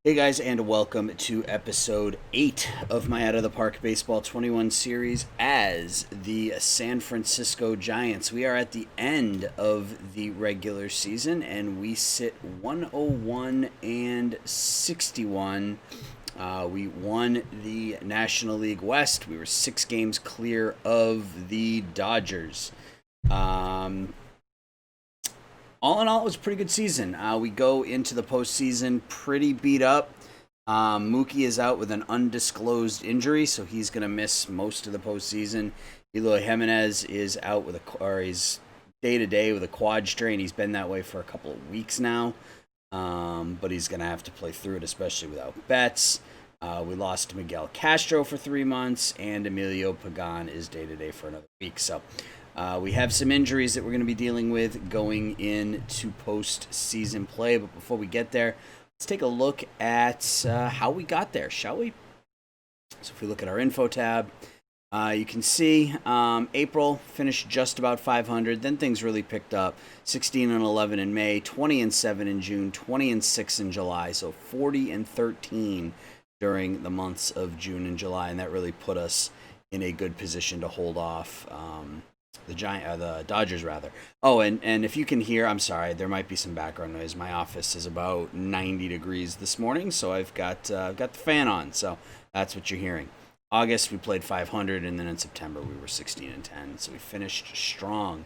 Hey guys, and welcome to episode 8 of my Out of the Park Baseball 21 series as the San Francisco Giants. We are at the end of the regular season and we sit 101 and 61. We won the National League West. We were 6 games clear of the Dodgers. Um, all in all, it was a pretty good season. We go into the postseason pretty beat up. Mookie is out with an undisclosed injury, so he's going to miss most of the postseason. Eloy Jimenez is out with he's day to day with a quad strain. He's been that way for a couple of weeks now, but he's going to have to play through it, especially without Betts. We lost Miguel Castro for 3 months, and Emilio Pagan is day to day for another week. So we have some injuries that we're going to be dealing with going into postseason play. But before we get there, let's take a look at how we got there, shall we? So if we look at our info tab, you can see April finished just about 500. Then things really picked up. 16 and 11 in May, 20 and 7 in June, 20 and 6 in July. So 40 and 13 during the months of June and July, and that really put us in a good position to hold off the Dodgers rather. Oh, and if you can hear, I'm sorry, there might be some background noise. My office is about 90 degrees this morning, so I've got the fan on, so that's what you're hearing. August we played 500, and then in September we were 16 and 10, so we finished strong.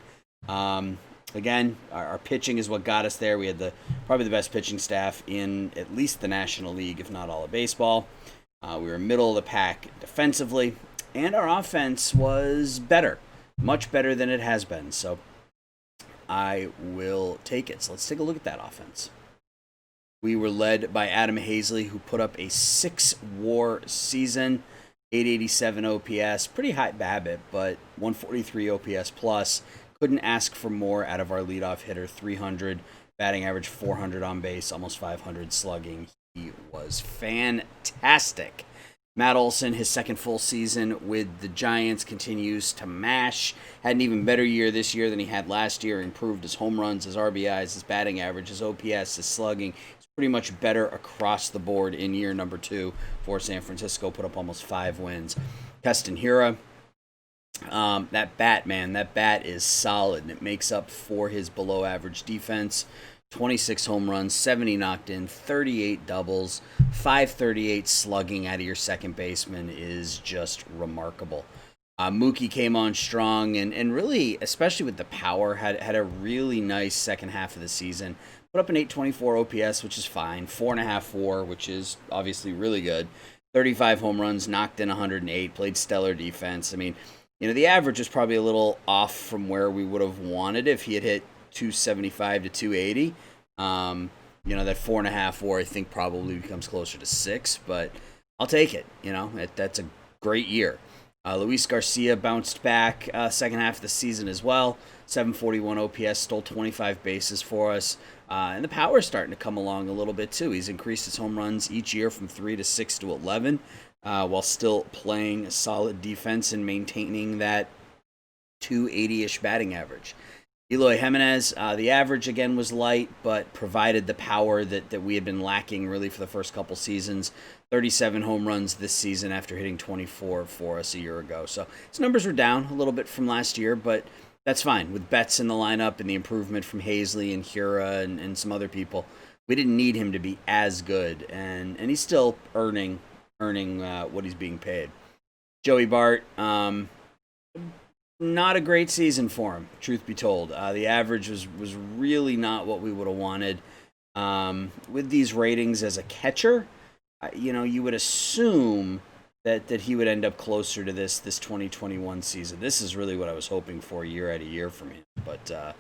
Again, our pitching is what got us there. We had probably the best pitching staff in at least the National League, if not all of baseball. We were middle of the pack defensively, and our offense was better. Much better than it has been, so I will take it. So let's take a look at that offense. We were led by Adam Hazley, who put up a 6-WAR season, 887 OPS, pretty high BABIP, but 143 OPS plus. Couldn't ask for more out of our leadoff hitter, 300, batting average 400 on base, almost 500 slugging. He was fantastic. Matt Olson, his second full season with the Giants, continues to mash. Had an even better year this year than he had last year. Improved his home runs, his RBIs, his batting average, his OPS, his slugging. He's pretty much better across the board in year number 2 for San Francisco. Put up almost 5 wins. Keston Hiura, that bat is solid, and it makes up for his below average defense. 26 home runs, 70 knocked in, 38 doubles, 538 slugging out of your second baseman is just remarkable. Mookie came on strong and really, especially with the power, had a really nice second half of the season. Put up an 824 OPS, which is fine. 4.5 WAR, which is obviously really good. 35 home runs, knocked in 108, played stellar defense. I mean, the average was probably a little off from where we would have wanted if he had hit 275 to 280. That 4.5 WAR I think probably becomes closer to 6, but I'll take it. That's a great year. Luis Garcia bounced back second half of the season as well. 741 OPS, stole 25 bases for us. And the power is starting to come along a little bit too. He's increased his home runs each year from 3 to 6 to 11, while still playing solid defense and maintaining that 280-ish batting average. Eloy Jimenez, the average again was light, but provided the power that we had been lacking really for the first couple seasons. 37 home runs this season after hitting 24 for us a year ago. So his numbers were down a little bit from last year, but that's fine. With Betts in the lineup and the improvement from Hazley and Hiura and some other people, we didn't need him to be as good, and he's still earning what he's being paid. Joey Bart, not a great season for him, truth be told. The average was really not what we would have wanted. With these ratings as a catcher, you would assume that he would end up closer to this 2021 season. This is really what I was hoping for year out of year from him. But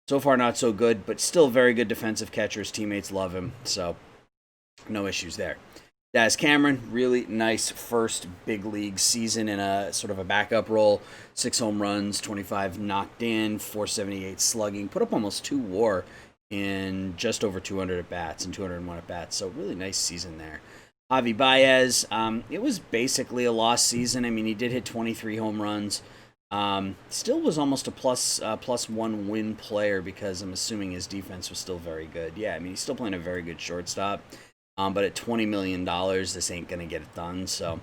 so far, not so good, but still very good defensive catcher. His teammates love him, so no issues there. Daz Cameron, really nice first big league season in a sort of a backup role. 6 home runs, 25 knocked in, 478 slugging. Put up almost 2 WAR in just over 200 at-bats and 201 at-bats. So really nice season there. Javi Baez, it was basically a lost season. I mean, he did hit 23 home runs. Still was almost a plus 1 win player because I'm assuming his defense was still very good. Yeah, I mean, he's still playing a very good shortstop. But at $20 million, this ain't going to get it done. So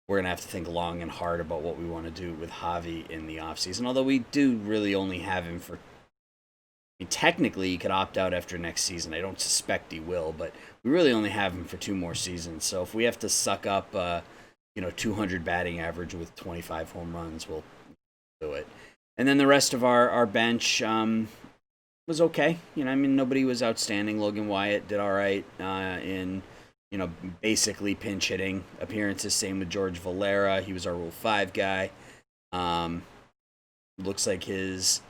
we're going to have to think long and hard about what we want to do with Javi in the offseason. Although we do really only have him for, technically, he could opt out after next season. I don't suspect he will, but we really only have him for 2 more seasons. So if we have to suck up, 200 batting average with 25 home runs, we'll do it. And then the rest of our bench was okay. Nobody was outstanding. Logan Wyatt did all right in, basically pinch hitting appearances. Same with George Valera. He was our Rule 5 guy. Looks like his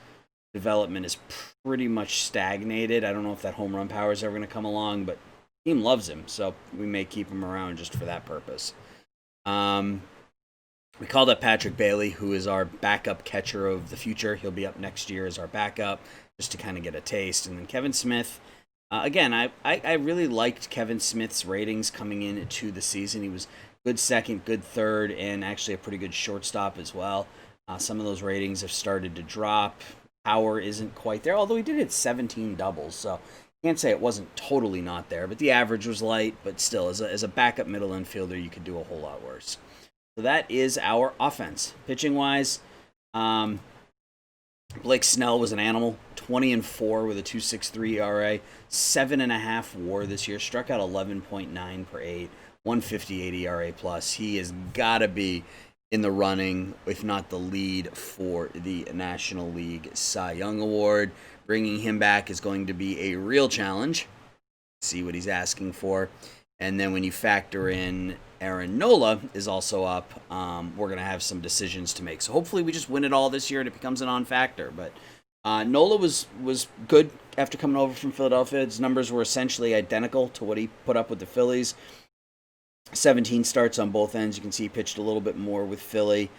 development is pretty much stagnated. I don't know if that home run power is ever going to come along, but the team loves him, so we may keep him around just for that purpose. We called up Patrick Bailey, who is our backup catcher of the future. He'll be up next year as our backup, just to kind of get a taste. And then Kevin Smith, again, I really liked Kevin Smith's ratings coming into the season. He was good second, good third, and actually a pretty good shortstop as well. Some of those ratings have started to drop. Power isn't quite there, although he did hit 17 doubles, so can't say it wasn't totally not there. But the average was light, but still, as a backup middle infielder, you could do a whole lot worse. So that is our offense. Pitching-wise, Blake Snell was an animal, 20-4 with a 2.63 ERA, 7.5 WAR this year, struck out 11.9 per 8, 158 ERA plus. He has got to be in the running, if not the lead, for the National League Cy Young Award. Bringing him back is going to be a real challenge. See what he's asking for. And then when you factor in Aaron Nola is also up, we're going to have some decisions to make. So hopefully we just win it all this year and it becomes a non-factor. But Nola was good after coming over from Philadelphia. His numbers were essentially identical to what he put up with the Phillies. 17 starts on both ends. You can see he pitched a little bit more with Philly.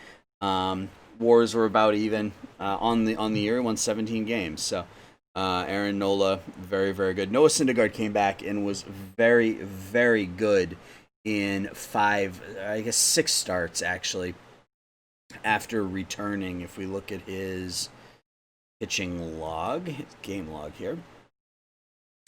WARs were about even on the year. He won 17 games. So Aaron Nola, very, very good. Noah Syndergaard came back and was very, very good in 6 starts, actually, after returning. If we look at his pitching log, his game log here,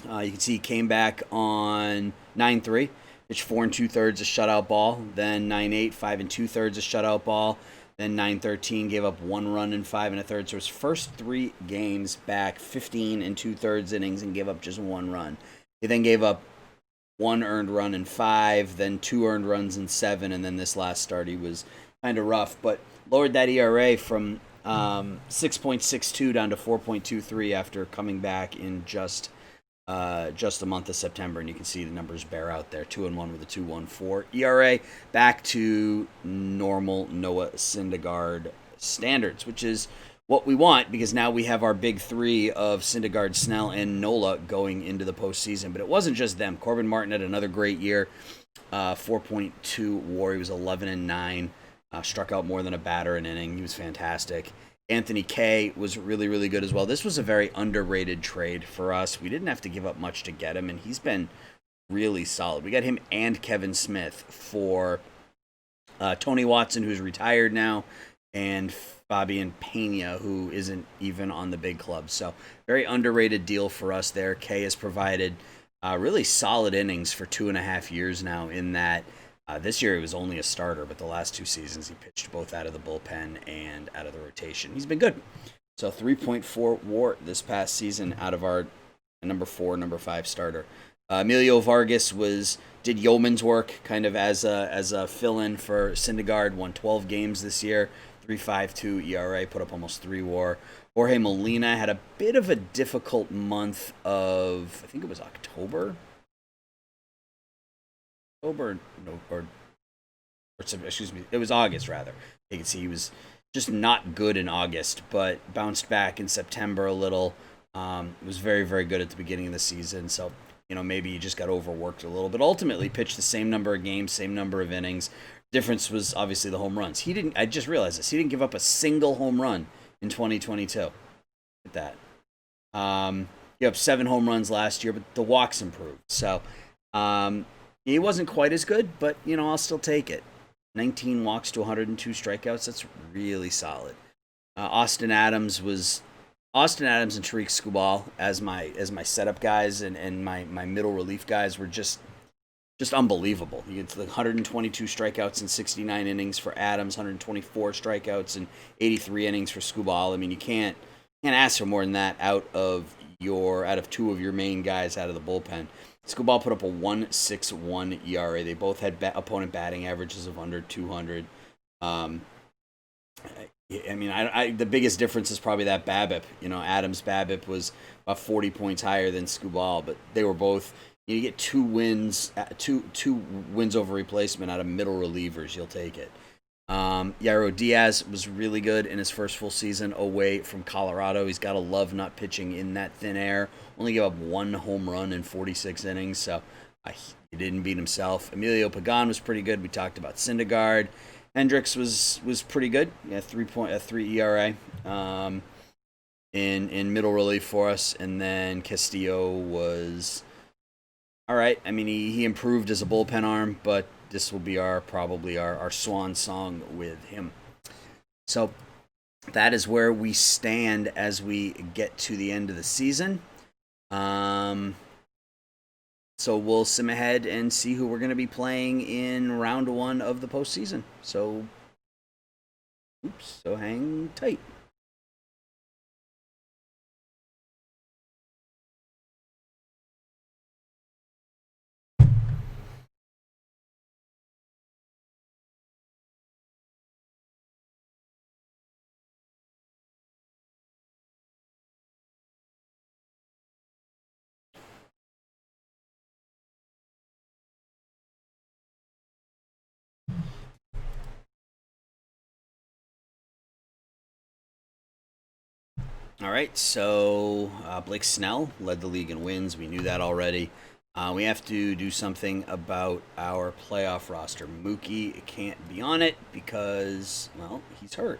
you can see he came back on 9-3, pitched 4 2/3 a shutout ball, then 9-8, 5 2/3 a shutout ball, then 9-13, gave up 1 run in 5 1/3. So his first 3 games back, 15 2/3 innings, and gave up just 1 run. He then gave up 1 earned run in 5, then 2 earned runs in 7, and then this last start he was kind of rough, but lowered that ERA from 6.62 down to 4.23 after coming back in just the month of September, and you can see the numbers bear out there. 2-1 with a 2.14 ERA, back to normal Noah Syndergaard standards, which is what we want, because now we have our big 3 of Syndergaard, Snell, and Nola going into the postseason. But it wasn't just them. Corbin Martin had another great year, 4.2 WAR. He was 11-9, struck out more than a batter an inning. He was fantastic. Anthony Kay was really, really good as well. This was a very underrated trade for us. We didn't have to give up much to get him, and he's been really solid. We got him and Kevin Smith for Tony Watson, who's retired now, and Fabian Pena, who isn't even on the big club. So very underrated deal for us there. Kay has provided really solid innings for 2.5 years now, in that this year he was only a starter, but the last 2 seasons he pitched both out of the bullpen and out of the rotation. He's been good. So 3.4 WAR this past season out of our number 4, number 5 starter. Emilio Vargas did yeoman's work kind of as a fill-in for Syndergaard. Won 12 games this year, 3.52 ERA, put up almost 3 WAR. Jorge Molina had a bit of a difficult month of, I think it was October. Excuse me, it was August rather. You can see he was just not good in August, but bounced back in September a little. Was very, very good at the beginning of the season. So, maybe he just got overworked a little, but ultimately pitched the same number of games, same number of innings. Difference was obviously the home runs. I just realized this. He didn't give up a single home run in 2022. Look at that. He gave up 7 home runs last year, but the walks improved. So, he wasn't quite as good, but, I'll still take it. 19 walks to 102 strikeouts. That's really solid. Austin Adams and Tariq Skubal as my setup guys and my middle relief guys were just just unbelievable. You get like 122 strikeouts in 69 innings for Adams, 124 strikeouts in 83 innings for Skubal. I mean, you can't ask for more than that out of two of your main guys out of the bullpen. Skubal put up a 1.61 ERA. They both had opponent batting averages of under 200. I mean, the biggest difference is probably that BABIP. Adams' BABIP was about 40 points higher than Skubal, but they were both. You get two wins over replacement out of middle relievers. You'll take it. Yairo Diaz was really good in his first full season away from Colorado. He's got to love not pitching in that thin air. Only gave up one home run in 46 innings, so he didn't beat himself. Emilio Pagan was pretty good. We talked about Syndergaard. Hendricks was pretty good. Yeah, 3.3 ERA in middle relief for us, and then Castillo was all right. I mean, he improved as a bullpen arm, but this will be probably our swan song with him. So that is where we stand as we get to the end of the season. So we'll sim ahead and see who we're going to be playing in round 1 of the postseason. So hang tight. All right, so Blake Snell led the league in wins. We knew that already. We have to do something about our playoff roster. Mookie can't be on it because, well, he's hurt.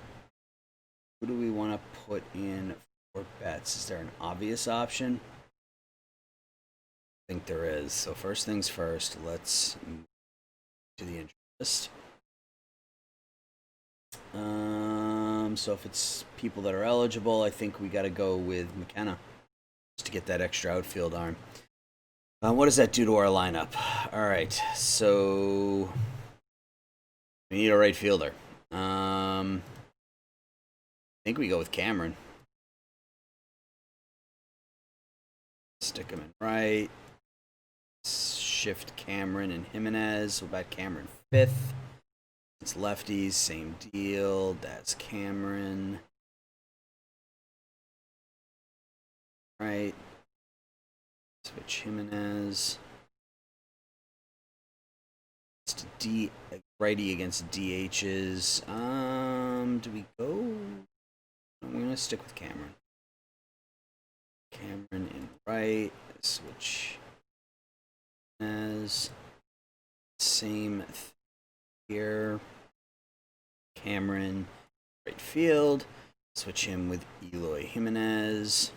Who do we want to put in for bets? Is there an obvious option? I think there is. So first things first, let's move to the injury list. So if it's people that are eligible, I think we got to go with McKenna just to get that extra outfield arm. What does that do to our lineup? All right, so we need a right fielder. I think we go with Cameron. Stick him in right. Shift Cameron and Jimenez. What about Cameron 5th? It's lefties, same deal. That's Cameron. Right. Switch Jimenez. It's righty against DHs. Do we go? I'm gonna stick with Cameron. Cameron in right. Switch as same here. Cameron right field. Switch him with Eloy Jimenez.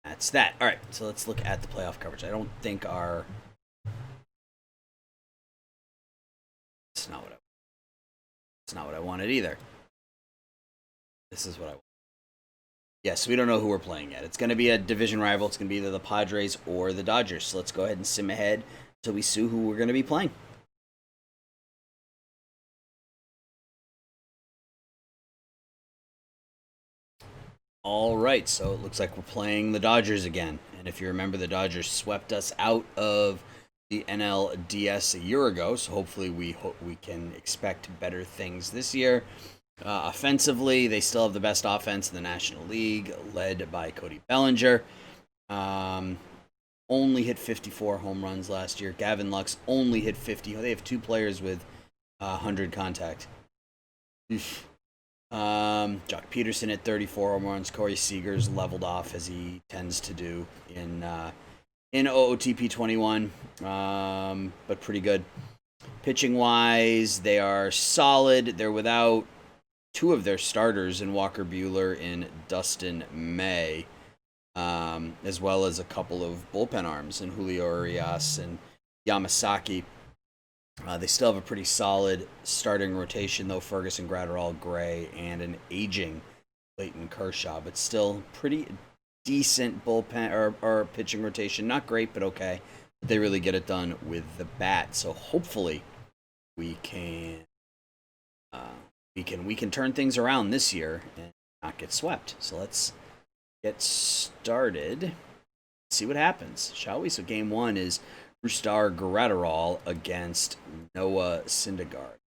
That's that. All right, so let's look at the playoff coverage. I don't think our... It's not what I wanted either. This is what I want. Yes, we don't know who we're playing yet. It's going to be a division rival. It's going to be either the Padres or the Dodgers. So let's go ahead and sim ahead until we see who we're going to be playing. All right, so it looks like we're playing the Dodgers again. And if you remember, the Dodgers swept us out of the NLDS a year ago, so hopefully we can expect better things this year. Offensively, they still have the best offense in the National League, led by Cody Bellinger. Only hit 54 home runs last year. Gavin Lux only hit 50. They have two players with 100 contact. Jock Peterson at 34 home runs. Corey Seager's leveled off as he tends to do in OOTP 21, but pretty good. Pitching wise, they are solid. They're without two of their starters in Walker Buehler and Dustin May, as well as a couple of bullpen arms in Julio Urias and Yamasaki. They still have a pretty solid starting rotation, though. Ferguson, Gratterall, Gray, and an aging Clayton Kershaw, but still pretty decent bullpen or pitching rotation. Not great, but okay. They really get it done with the bat. So hopefully we can we can turn things around this year and not get swept. So let's get started. See what happens, shall we? So game one is Rustar Gratterall against Noah Syndergaard.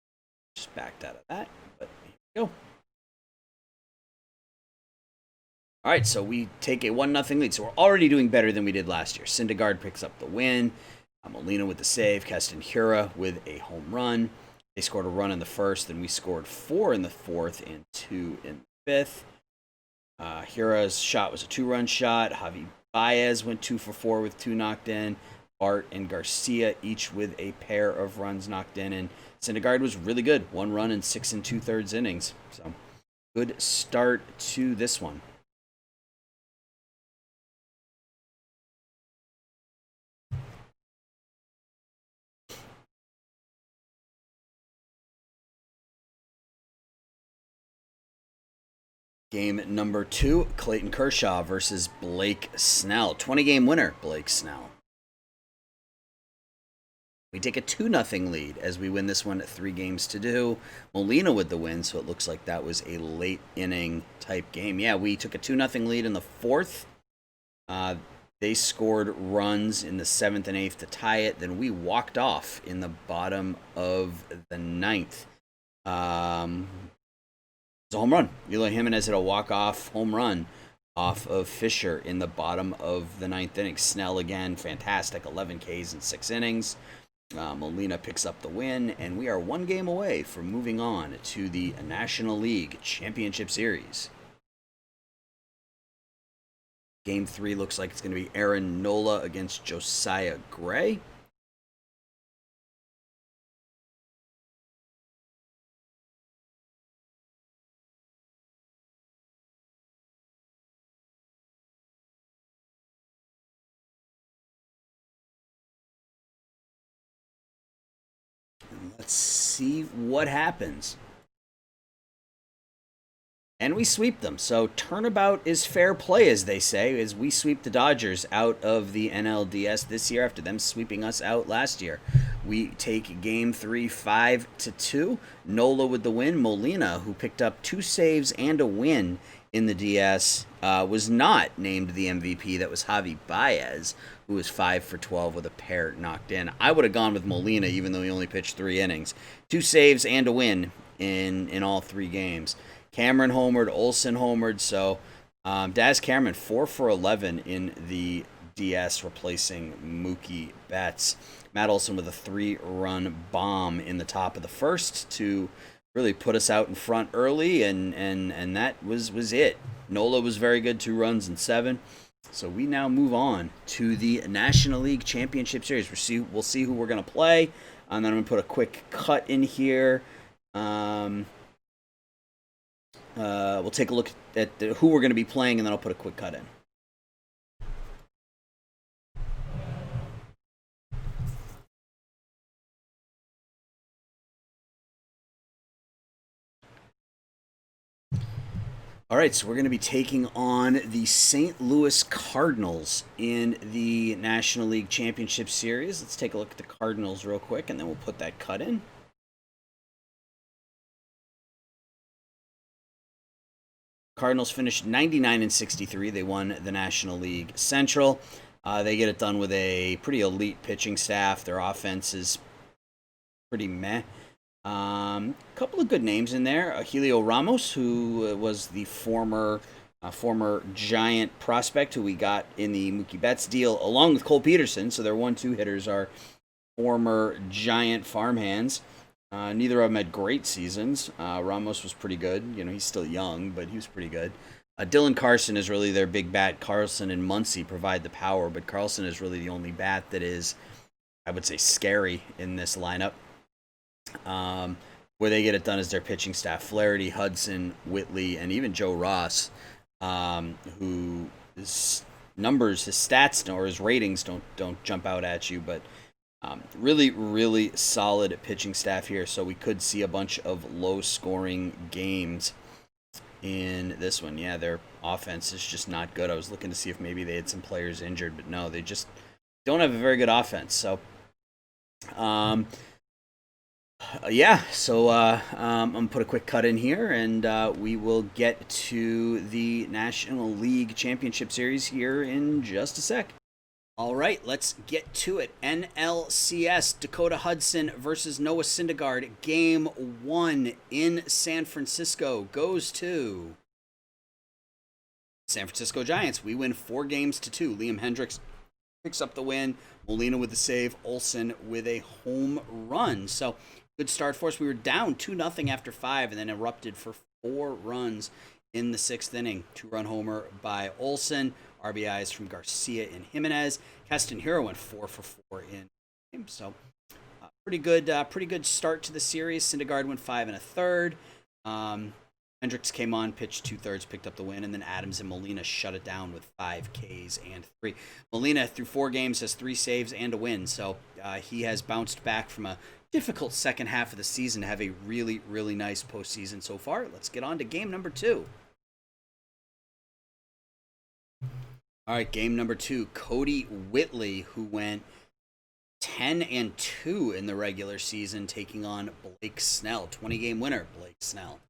Just backed out of that, but here we go. All right, so we take a 1-0 lead. So we're already doing better than we did last year. Syndergaard picks up the win. Molina with the save. Keston Hiura with a home run. They scored a run in the first, then we scored 4 in the fourth and 2 in the fifth. Hiura's shot was a 2-run shot. Javi Baez went 2 for 4 with 2 knocked in. Bart and Garcia each with a pair of runs knocked in. And Syndergaard was really good. 1 run in 6 2/3 innings. So good start to this one. Game number 2, Clayton Kershaw versus Blake Snell. 20-game winner, Blake Snell. We take a 2-0 lead as we win this one at 3-2. Molina with the win, so it looks like that was a late inning type game. Yeah, we took a 2-0 lead in the fourth. They scored runs in the 7th and 8th to tie it. Then we walked off in the bottom of the 9th. It's a home run. Eloy Jimenez hit a walk-off home run off of Fisher in the bottom of the 9th inning. Snell again, fantastic, 11 Ks in 6 innings. Molina picks up the win, and we are 1 game away from moving on to the National League Championship Series. Game 3 looks like it's going to be Aaron Nola against Josiah Gray. Let's see what happens. And we sweep them. So turnabout is fair play, as they say, as we sweep the Dodgers out of the NLDS this year after them sweeping us out last year. We take game 3, 5-2. Nola with the win. Molina, who picked up 2 saves and a win in the DS, was not named the MVP. That was Javi Baez, who was 5 for 12 with a pair knocked in. I would have gone with Molina, even though he only pitched 3 innings. 2 saves and a win in all 3 games. Cameron homered, Olsen homered, so Daz Cameron 4 for 11 in the DS, replacing Mookie Betts. Matt Olson with a 3-run bomb in the top of the first to really put us out in front early, and that was it. Nola was very good, 2 runs in 7. So we now move on to the National League Championship Series. We'll see who we're going to play, and then I'm going to put a quick cut in here. We'll take a look at who we're going to be playing, and then I'll put a quick cut in. All right, so we're going to be taking on the St. Louis Cardinals in the National League Championship Series. Let's take a look at the Cardinals real quick, and then we'll put that cut in. Cardinals finished 99-63. They won the National League Central. They get it done with a pretty elite pitching staff. Their offense is pretty meh. Couple of good names in there. Helio Ramos, who was the former Giant prospect who we got in the Mookie Betts deal, along with Cole Peterson. So their 1-2 hitters are former Giant farmhands. Neither of them had great seasons. Ramos was pretty good. He's still young, but he was pretty good. Dylan Carlson is really their big bat. Carlson and Muncy provide the power, but Carlson is really the only bat that is, I would say, scary in this lineup. Where they get it done is their pitching staff: Flaherty, Hudson, Whitley, and even Joe Ross, who his numbers, his stats, or his ratings don't jump out at you, but really, really solid pitching staff here. So we could see a bunch of low-scoring games in this one. Yeah, their offense is just not good. I was looking to see if maybe they had some players injured, but no, they just don't have a very good offense. So, um, yeah. So I'm gonna put a quick cut in here, and we will get to the National League Championship Series here in just a sec. All right, let's get to it. NLCS, Dakota Hudson versus Noah Syndergaard. Game 1 in San Francisco goes to San Francisco Giants. We win 4-2. Liam Hendricks picks up the win. Molina with the save. Olsen with a home run. So good start for us. We were down 2-0 after 5 and then erupted for 4 runs in the 6th inning. 2-run homer by Olsen. RBIs from Garcia and Jimenez. Keston Hero went 4 for 4 in the game. So pretty good start to the series. Syndergaard went 5 1/3. Hendricks came on, pitched 2/3, picked up the win, and then Adams and Molina shut it down with 5 Ks and 3. Molina, through 4 games, has 3 saves and a win, so he has bounced back from a difficult second half of the season to have a really, really nice postseason so far. Let's get on to game number 2. All right, game number 2, Cody Whitley, who went 10-2 in the regular season, taking on Blake Snell, 20-game winner, Blake Snell.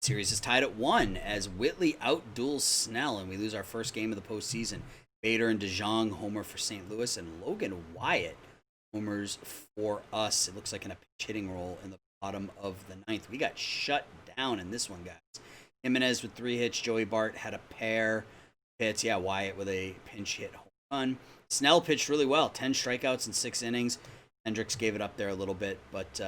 Series is tied at 1 as Whitley outduels Snell, and we lose our first game of the postseason. Bader and DeJong homer for St. Louis, and Logan Wyatt homers for us. It looks like in a pitch hitting role in the bottom of the 9th. We got shut down in this one, guys. Jimenez with 3 hits. Joey Bart had a pair hits. Yeah, Wyatt with a pinch hit home run. Snell pitched really well. 10 strikeouts in 6 innings. Hendricks gave it up there a little bit, but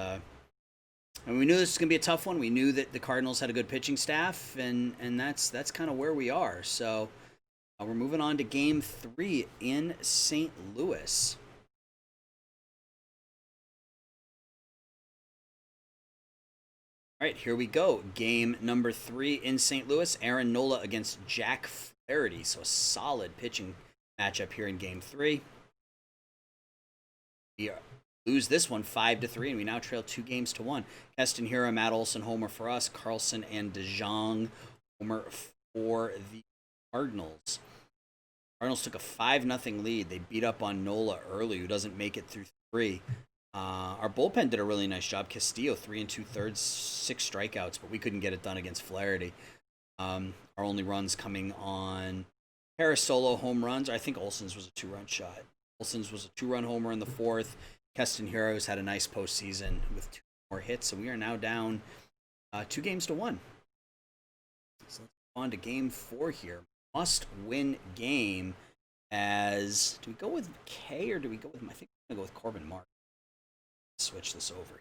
and we knew this was going to be a tough one. We knew that the Cardinals had a good pitching staff, and that's kind of where we are. So we're moving on to game 3 in St. Louis. All right, here we go. Game number 3 in St. Louis. Aaron Nola against Jack Flaherty. So a solid pitching matchup here in game 3. We lose this one 5-3, and we now trail 2-1. Keston Hero, Matt Olson homer for us. Carlson and DeJong homer for the Cardinals. Cardinals took a 5-0 lead. They beat up on Nola early, who doesn't make it through 3. Our bullpen did a really nice job. Castillo, 3 2/3, 6 strikeouts, but we couldn't get it done against Flaherty. Our only runs coming on pair of solo home runs. I think Olsen's was a 2-run shot. Olsen's was a 2-run homer in the 4th. Keston Heroes had a nice postseason with 2 more hits, so we are now down 2-1. So let's go on to game 4 here. Must-win game. As do we go with K or do we go with? I think I'm gonna go with Corbin Martin. Switch this over.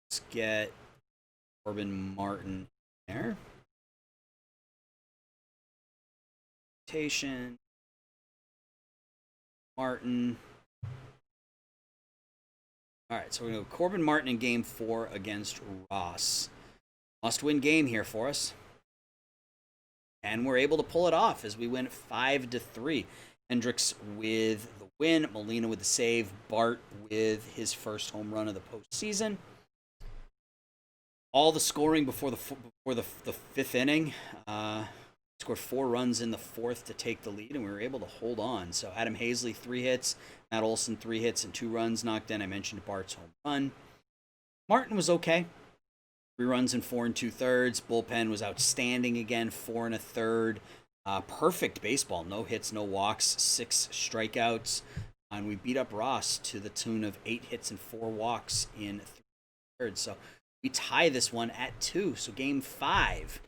Let's get Corbin Martin there. Rotation. Martin. All right, so we're going to go Corbin Martin in game 4 against Ross. Must-win game here for us. And we're able to pull it off as we win 5-3. Hendricks with the win, Molina with the save, Bart with his first home run of the postseason. All the scoring before the 5th inning. Scored 4 runs in the 4th to take the lead, and we were able to hold on. So Adam Hazley, 3 hits. Matt Olson, 3 hits and 2 runs knocked in. I mentioned Bart's home run. Martin was okay. 3 runs and 4 2/3. Bullpen was outstanding again, 4 1/3. Perfect baseball. No hits, no walks, 6 strikeouts. And we beat up Ross to the tune of 8 hits and 4 walks in 3/3. So we tie this one at 2. So game 5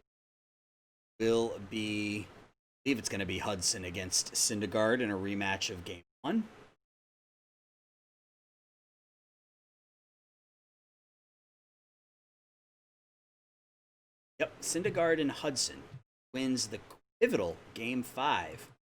will be, I believe it's going to be Hudson against Syndergaard in a rematch of game 1. Yep, Syndergaard and Hudson wins the pivotal game 5.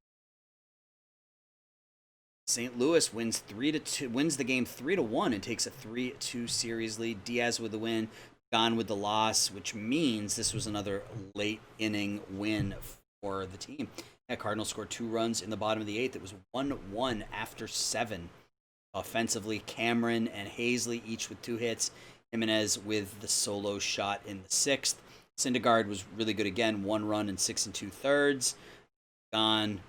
St. Louis wins the game 3-1 and takes a 3-2 series lead. Diaz with the win, Gone with the loss, which means this was another late inning win for the team. Yeah, Cardinals scored 2 runs in the bottom of the 8th. It was 1-1 after 7. Offensively, Cameron and Hazley each with 2 hits. Jimenez with the solo shot in the 6th. Syndergaard was really good again, 1 run in 6 2/3. Gone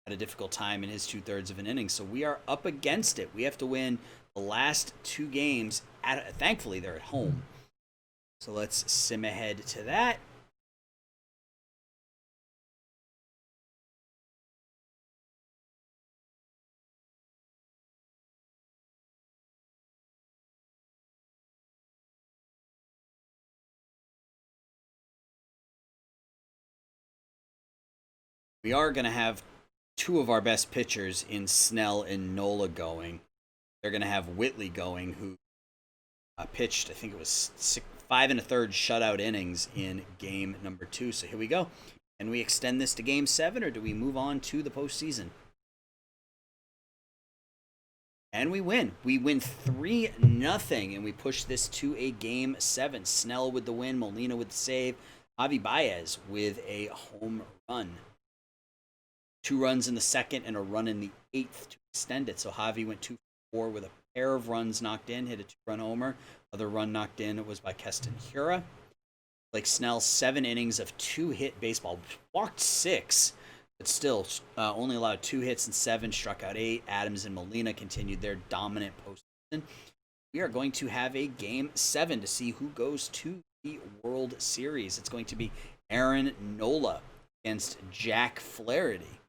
had a difficult time in his 2/3 of an inning, so we are up against it. We have to win the last 2 games. Thankfully, they're at home. So let's sim ahead to that. We are going to have 2 of our best pitchers in Snell and Nola going. They're going to have Whitley going, who pitched, I think it was 5 1/3 shutout innings in game number 2. So here we go. Can we extend this to game 7, or do we move on to the postseason? And we win. We win 3-0, and we push this to a game 7. Snell with the win, Molina with the save, Javi Baez with a home run. 2 runs in the second and a run in the 8th to extend it. So Javi went 2 for 4 with a pair of runs knocked in, hit a 2-run homer. Other run knocked in was by Keston Hiura. Blake Snell, 7 innings of 2-hit baseball. Walked 6, but still only allowed 2 hits and 7, struck out 8. Adams and Molina continued their dominant postseason. We are going to have a game 7 to see who goes to the World Series. It's going to be Aaron Nola against Jack Flaherty.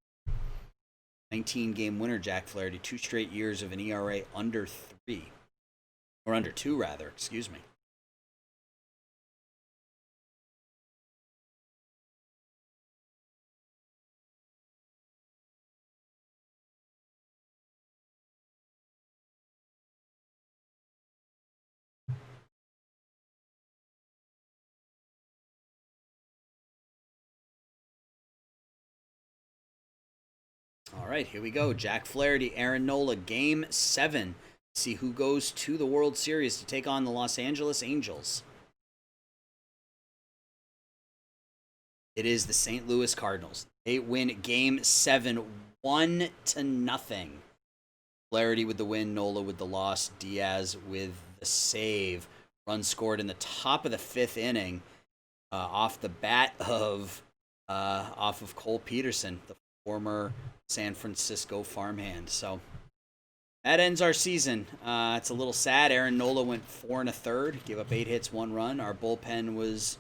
19-game winner, Jack Flaherty. 2 straight years of an ERA under 3. Or under 2, rather. Excuse me. All right, here we go. Jack Flaherty, Aaron Nola, game 7. See who goes to the World Series to take on the Los Angeles Angels. It is the St. Louis Cardinals. They win game 7, 1-0. Flaherty with the win, Nola with the loss, Diaz with the save. Run scored in the top of the 5th inning off the bat of Cole Peterson, the former San Francisco farmhand. So that ends our season. It's a little sad. Aaron Nola went 4 1/3, gave up 8 hits, 1 run. Our bullpen was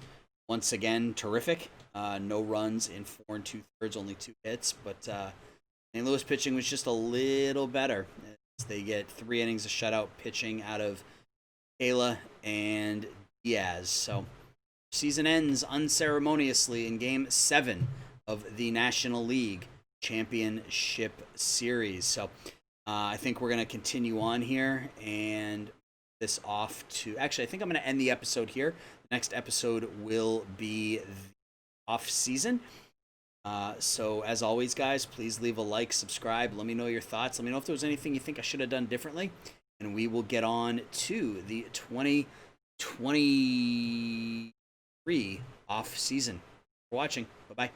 once again terrific. No runs in 4 2/3, only 2 hits. But St. Louis pitching was just a little better. They get 3 innings of shutout pitching out of Kayla and Diaz. So season ends unceremoniously in game 7 of the National League Championship Series. So I think we're going to continue on here and this off to... Actually, I think I'm going to end the episode here. The next episode will be the off season. So as always, guys, please leave a like, subscribe. Let me know your thoughts. Let me know if there was anything you think I should have done differently. And we will get on to the 2023 off season. Thanks for watching. Bye-bye.